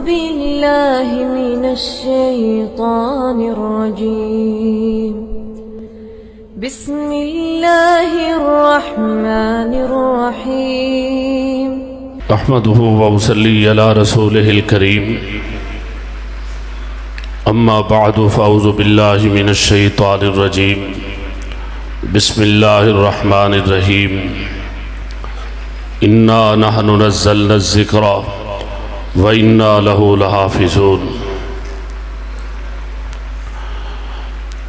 بالله من الشيطان الرجيم بسم الله الرحمن الرحيم احمده وصلی علی رسولہ الکریم اما بعد فاعوذ باللہ من الشیطان الرجیم بسم اللہ الرحمن الرحیم انا نحن نزلنا الذکر وَإِنَّا لَهُ لَحَافِظُونَ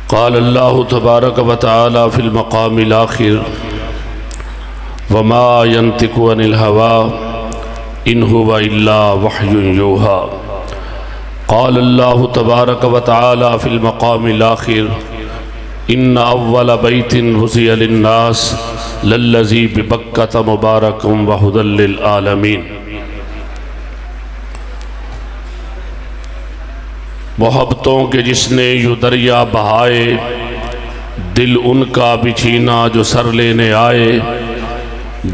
قال اللہ تبارک وتعالی فی المقام الآخر وَمَا يَنْتِقُ عَنِ الْهَوَىٰ إِنْ هُوَ إِلَّا وَحْيٌ يُوحَىٰ قال اللہ تبارک وتعالی فی المقام الآخر إِنَّ أَوَّلَ بَيْتٍ وُضِعَ لِلنَّاسِ لَلَّذِي بِبَكَّةَ مُبَارَكٌ وَهُدًى لِلْعَالَمِينَ محبتوں کے جس نے یوں دریا بہائے دل ان کا بچھینا جو سر لینے آئے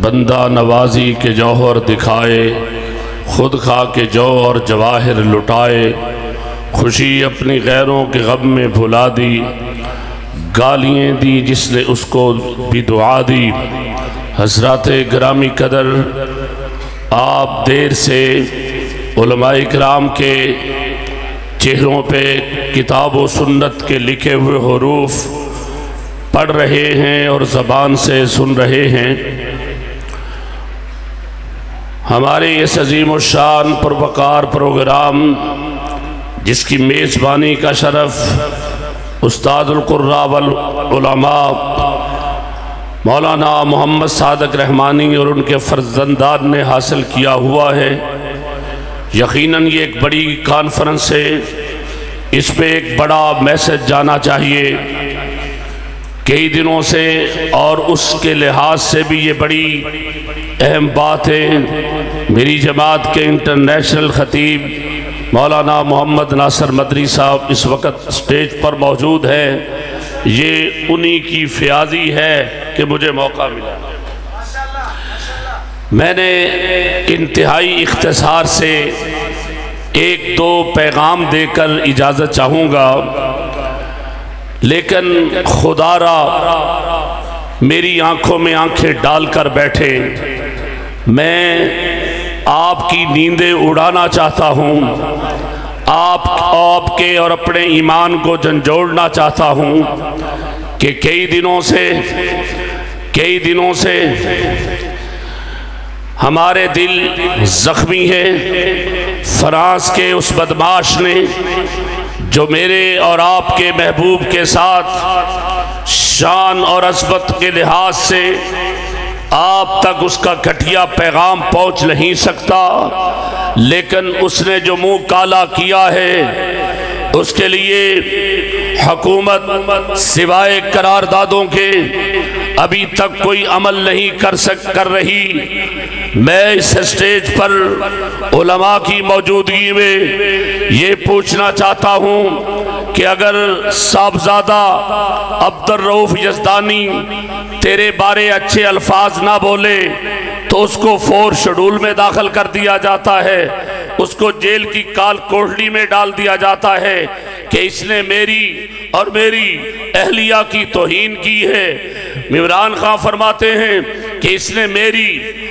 بندہ نوازی کے جوہر دکھائے خود کھا کے جو اور جواہر لٹائے خوشی اپنی غیروں کے غم میں بھلا دی گالیاں دی جس نے اس کو بھی دعا دی حضرات گرامی قدر آپ دیر سے علماء کرام کے چہروں پہ کتاب و سنت کے لکھے ہوئے حروف پڑھ رہے ہیں اور زبان سے سن رہے ہیں ہمارے اس عظیم الشان پروقار پروگرام جس کی میزبانی کا شرف استاد القراء والعلماء مولانا محمد صادق رحمانی اور ان کے فرزندان نے حاصل کیا ہوا ہے یقیناً یہ ایک بڑی کانفرنس ہے اس پہ ایک بڑا میسج جانا چاہیے کئی دنوں سے اور اس کے لحاظ سے بھی یہ بڑی اہم بات ہے میری جماعت کے انٹرنیشنل خطیب مولانا محمد ناصر مدری صاحب اس وقت سٹیج پر موجود ہیں یہ انہی کی فیاضی ہے کہ مجھے موقع ملا میں نے انتہائی اختصار سے ایک دو پیغام دے کر اجازت چاہوں گا لیکن خدا را میری آنکھوں میں آنکھیں ڈال کر بیٹھے میں آپ کی نیندیں اڑانا چاہتا ہوں آپ کے اور اپنے ایمان کو جھنجھوڑنا چاہتا ہوں کہ کئی دنوں سے ہمارے دل زخمی ہے فرانس کے اس بدماش نے جو میرے اور آپ کے محبوب کے ساتھ شان اور عظمت کے لحاظ سے آپ تک اس کا گھٹیا پیغام پہنچ نہیں سکتا لیکن اس نے جو منہ کالا کیا ہے اس کے لیے حکومت سوائے قراردادوں کے ابھی تک کوئی عمل نہیں کر رہی میں اس سٹیج پر علماء کی موجودگی میں یہ پوچھنا چاہتا ہوں کہ اگر صاحبزادہ عبدالرؤف یزدانی تیرے بارے اچھے الفاظ نہ بولے تو اس کو 4 شیڈول میں داخل کر دیا جاتا ہے اس کو جیل کی کال کوٹڑی میں ڈال دیا جاتا ہے کہ اس نے میری اور میری اہلیہ کی توہین کی ہے عمران خان فرماتے ہیں کہ اس نے میری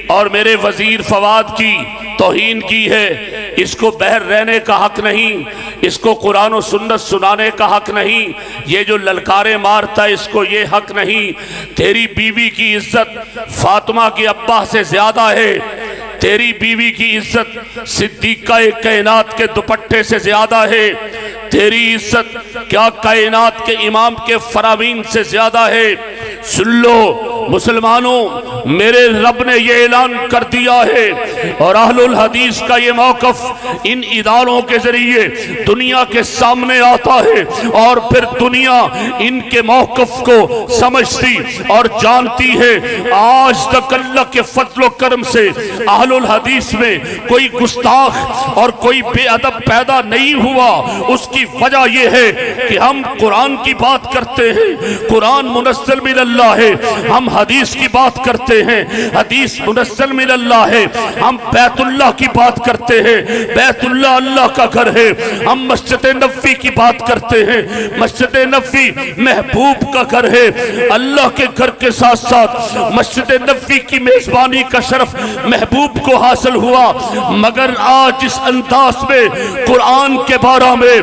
اور میرے وزیر فواد کی توہین کی ہے اس کو بہر رہنے کا حق نہیں اس کو قرآن و سنت سنانے کا حق نہیں یہ جو للکارے مارتا ہے اس کو یہ حق نہیں تیری بیوی کی عزت فاطمہ کے ابا سے زیادہ ہے تیری بیوی کی عزت صدیقہ کائنات کے دوپٹے سے زیادہ ہے تیری عزت کیا کائنات کے امام کے فرامین سے زیادہ ہے سن لو مسلمانوں میرے رب نے یہ اعلان کر دیا ہے اور اہل الحدیث کا یہ موقف ان اداروں کے ذریعے دنیا کے سامنے آتا ہے اور پھر دنیا ان کے موقف کو سمجھتی اور جانتی ہے آج تک اللہ کے فضل و کرم سے اہل الحدیث میں کوئی گستاخ اور کوئی بے ادب پیدا نہیں ہوا اس کی وجہ یہ ہے کہ ہم قرآن کی بات کرتے ہیں قرآن منزل من اللہ ہے ہم حدیث کی بات کرتے کرتے ہیں حدیث منزل من اللہ ہے، ہم بیت اللہ کی بات کرتے ہیں، بیت اللہ اللہ کا گھر ہے، ہم مسجد نبوی کی بات کرتے ہیں، مسجد نبوی محبوب کا گھر ہے، اللہ کے گھر کے ساتھ ساتھ مسجد نبوی کی میزبانی کا شرف محبوب کو حاصل ہوا، مگر آج اس انداز میں قرآن کے بارے میں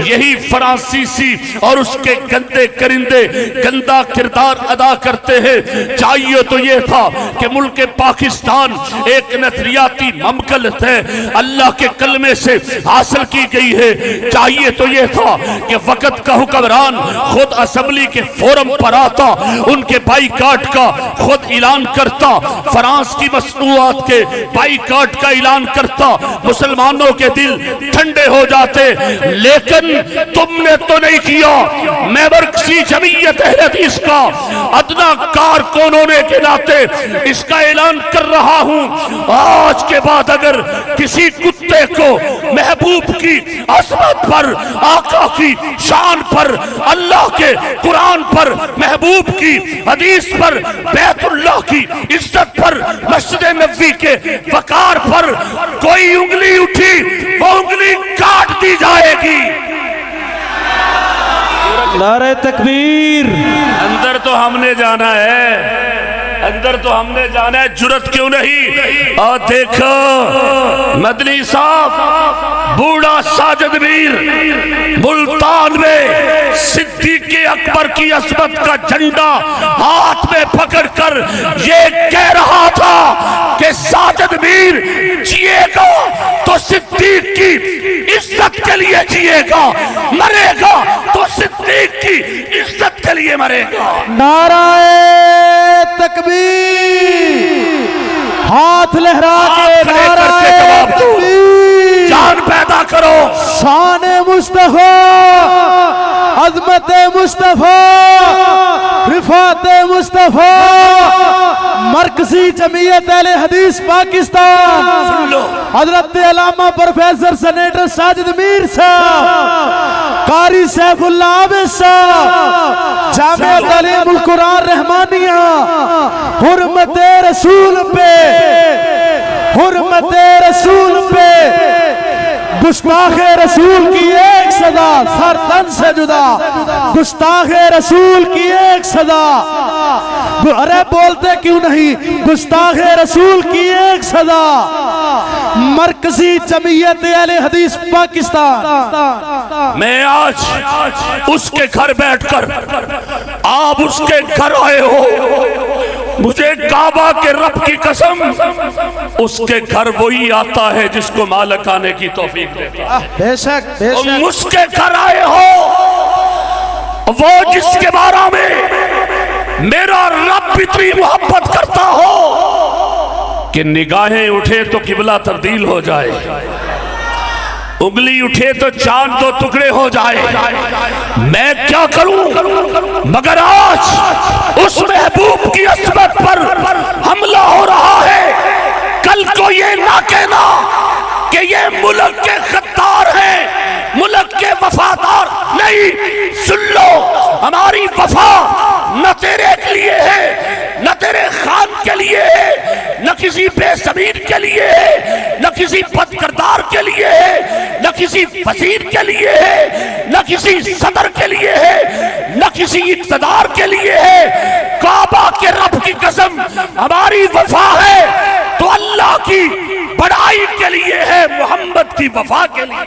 یہی فرانسیسی اور اس کے گندے کرندے گندا کردار ادا کرتے ہیں۔ چاہیے تو یہ تھا کہ ملک پاکستان ایک نظریاتی مملکت ہے، اللہ کے کلمے سے حاصل کی گئی ہے، چاہیے تو یہ تھا کہ وقت کا حکمران خود اسمبلی کے فورم پر آتا، ان کے بائیکاٹ کا خود اعلان کرتا، فرانس کی مصنوعات کے بائیکاٹ کا اعلان کرتا، مسلمانوں کے دل ٹھنڈے ہو جاتے، لیکن تم نے تو نہیں کیا۔ میں مرکزی جمعیت اہل حدیث کا ادنا کارکن ہونے کے ناطے اس کا اعلان کر رہا ہوں، آج کے بعد اگر کسی کتے کو محبوب کی عظمت پر، آقا کی شان پر، اللہ کے قرآن پر، محبوب کی حدیث پر، بیت اللہ کی عزت پر، مسجد نبوی کے وقار پر کوئی انگلی اٹھی وہ انگلی کاٹ دی جائے گی۔ نعرہ تکبیر۔ اندر تو ہم نے جانا ہے، اندر تو ہم نے جانا ہے، جرت کیوں نہیں؟ اور دیکھو مدنی صاحب بوڑھا ساجد میر ملتان میں صدیق اکبر کی عظمت کا جھنڈا ہاتھ میں پکڑ کر یہ کہہ رہا تھا کہ ساجد میر جیے گا تو صدیق کی عزت کے لیے جیے گا، مرے گا تو صدیق کی عزت کے لیے مرے گا۔ نعرہ تکبیر، ہاتھ لہرا کے نعرہ تکبیر، جان پیدا کرو۔ شان مصطفیٰ، عظمت مصطفیٰ، رفعت مصطفیٰ، مرکزی جمعیت اہل حدیث پاکستان حضرت علامہ پروفیسر سینیٹر ساجد میر صاحب، قاری سیف اللہ عابد صاحب، جامعہ تعلیم القرآن رحمانیہ، حرمت رسول پہ، حرمت رسول پہ گستاخ رسول کی ایک صدا، سر تن سے جدا گستاخ رسول کی ایک صدا، ارے بولتے کیوں نہیں، گستاخ رسول کی ایک صدا، مرکزی جمعیت اہل حدیث پاکستان۔ میں آج اس کے گھر بیٹھ کر، آپ اس کے گھر آئے ہو، مجھے کعبہ کے رب کی قسم اس کے گھر وہی آتا ہے جس کو مالک آنے کی توفیق دیتا ہے۔ بے شک بے شک، تم اس کے گھر آئے ہو، وہ جس کے بارے میں میرا رب اتنی محبت کرتا ہو کہ نگاہیں اٹھے تو قبلہ تبدیل ہو جائے، انگلی اٹھے تو چاند دو ٹکڑے ہو جائے، میں کیا کروں؟ مگر آج اس محبوب کی عظمت پر حملہ ہو رہا ہے، کل کو یہ نہ کہنا کہ یہ ملک کے غدار ہیں، ملک کے وفادار نہیں۔ سن لو، ہماری وفا نہ تیرے کے لیے ہے، نہ تیرے خان کے لیے ہے، نہ کسی بے زمین کے لیے ہے، نہ کسی بد کردار کے لیے ہے، نہ کسی وزیر کے لیے ہے، نہ کسی صدر کے لیے ہے، نہ کسی اقتدار کے لیے ہے۔ کعبہ کے رب کی قسم ہماری وفا ہے تو اللہ کی بڑائی کے لیے ہے، محمد کی وفا کے لیے۔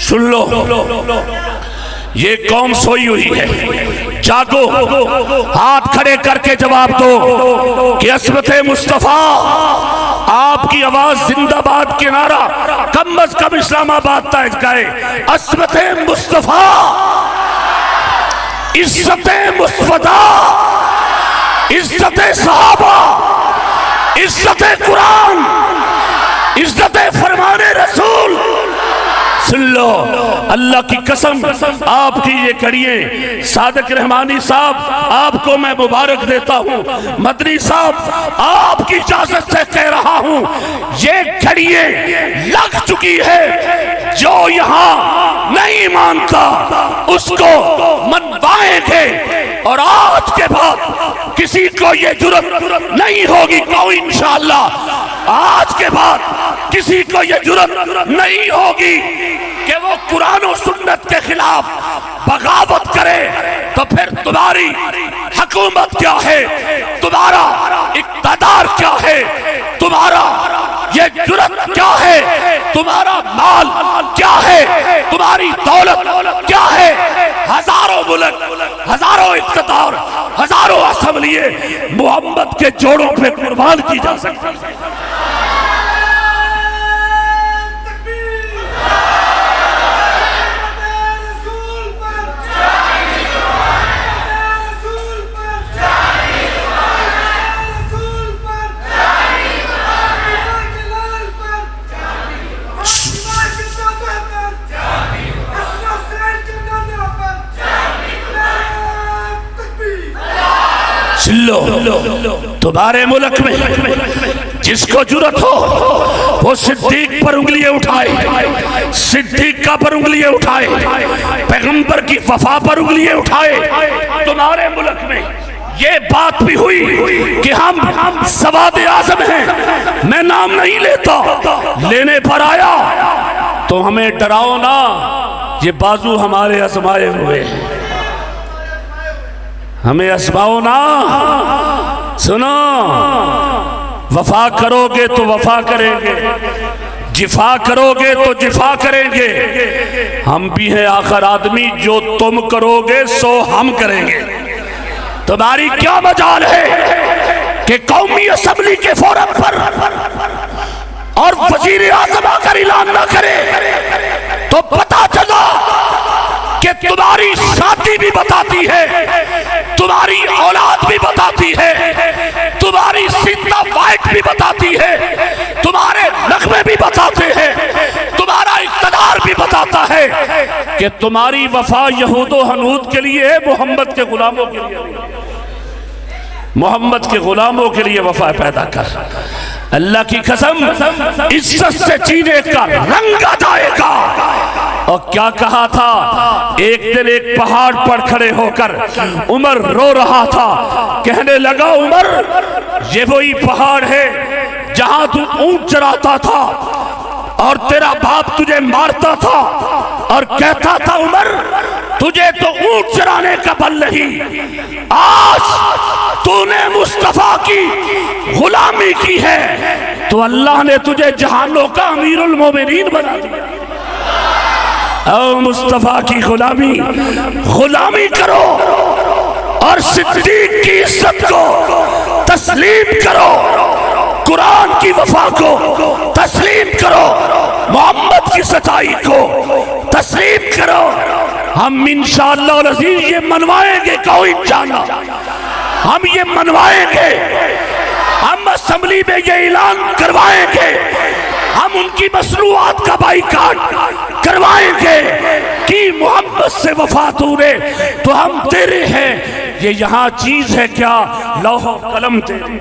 سن لو، یہ قوم سوئی ہوئی ہے، جاگو، ہاتھ کھڑے کر کے جواب دو کہ عصمت مصطفیٰ، آپ کی آواز زندہ باد کے نعرہ کم از کم اسلام آباد تک گئے۔ عصمت مصطفیٰ، عزت مصطفیٰ، عزت صحابہ، عزت قرآن، عزت فرمان رسول۔ سن سن لو اللہ کی قسم آپ کی یہ کڑیے صادق رحمانی صاحب آپ کو میں مبارک دیتا ہوں، مدنی صاحب آپ کی اجازت سے کہہ رہا ہوں یہ کڑیے لگ چکی ہے، جو یہاں نہیں مانتا اس کو منوائیں گے، اور آج کے بعد کسی کو یہ جرت نہیں ہوگی کوئی انشاءاللہ آج کے بعد کسی کو یہ جرت نہیں ہوگی کہ وہ قرآن و سنت کے خلاف بغاوت کرے، تو پھر تمہاری حکومت کیا ہے، تمہارا اقتدار کیا ہے، تمہارا یہ جرت کیا ہے، تمہارا مال کیا ہے، تمہاری دولت کیا ہے؟ ہزاروں ملک، ہزاروں اقتدار، ہزاروں اسمبلیے محمد کے جوڑوں پہ قربان کی جا سکتی ہیں۔ تمہارے ملک میں جس کو جرت ہو وہ صدیق پر انگلیاں اٹھائے، صدیق کا پر انگلیاں اٹھائے، پیغمبر کی وفا پر انگلیاں اٹھائے۔ تمہارے ملک میں یہ بات بھی ہوئی کہ ہم سواد اعظم ہیں، میں نام نہیں لیتا، لینے پر آیا تو ہمیں ڈراؤ نہ، یہ بازو ہمارے آزمائے ہوئے ہیں، ہمیں آزماؤ نہ۔ سنو، وفا کرو گے تو وفا کریں گے، جفا کرو گے تو جفا کریں گے، ہم بھی ہیں آخر آدمی، جو تم کرو گے سو ہم کریں گے۔ تمہاری کیا مجال ہے کہ قومی اسمبلی کے فورم پر اور وزیر اعظم آ کر اعلان نہ کرے تو پتا چلا کہ تمہاری شادی بھی بتاتی ہے، تمہاری اولاد بھی بتاتی ہے، تمہاری سیتا وائٹ بھی بتاتی ہے، تمہارے نغمے بھی بتاتے ہیں، تمہارا اقتدار بھی بتاتا ہے کہ تمہاری وفا یہود و حنود کے لیے ہے، محمد کے غلاموں کے لیے، محمد کے غلاموں کے لیے وفا پیدا کر۔ اللہ کی قسم عزت سے جینے کا رنگ آ جائے گا۔ اور کیا کہا تھا؟ ایک دن ایک پہاڑ پر کھڑے ہو کر عمر رو رہا تھا، کہنے لگا عمر یہ وہی پہاڑ ہے جہاں تو اونٹ چراتا تھا اور تیرا باپ تجھے مارتا تھا اور کہتا تھا عمر تجھے تو اونٹ چرانے کا بل نہیں، آج تو نے مصطفیٰ کی غلامی کی ہے تو اللہ نے تجھے جہانوں کا امیر المومنین بنا دیا۔ او مصطفیٰ کی غلامی کرو اور صدیق کی عزت کو تسلیم کرو، قرآن کی وفا کو تسلیم کرو، محمد کی سچائی کو تسلیم کرو۔ ہم انشاءاللہ العزیز یہ منوائیں گے، کوئی جانا ہم یہ منوائیں گے، ہم اسمبلی میں یہ اعلان کروائیں گے، ہم ان کی مصنوعات کا بائیکاٹ کروائیں گے کہ محمد سے وفا تونے تو ہم تیرے ہیں۔ یہ یہاں چیز ہے کیا؟ لوح و قلم تیرے۔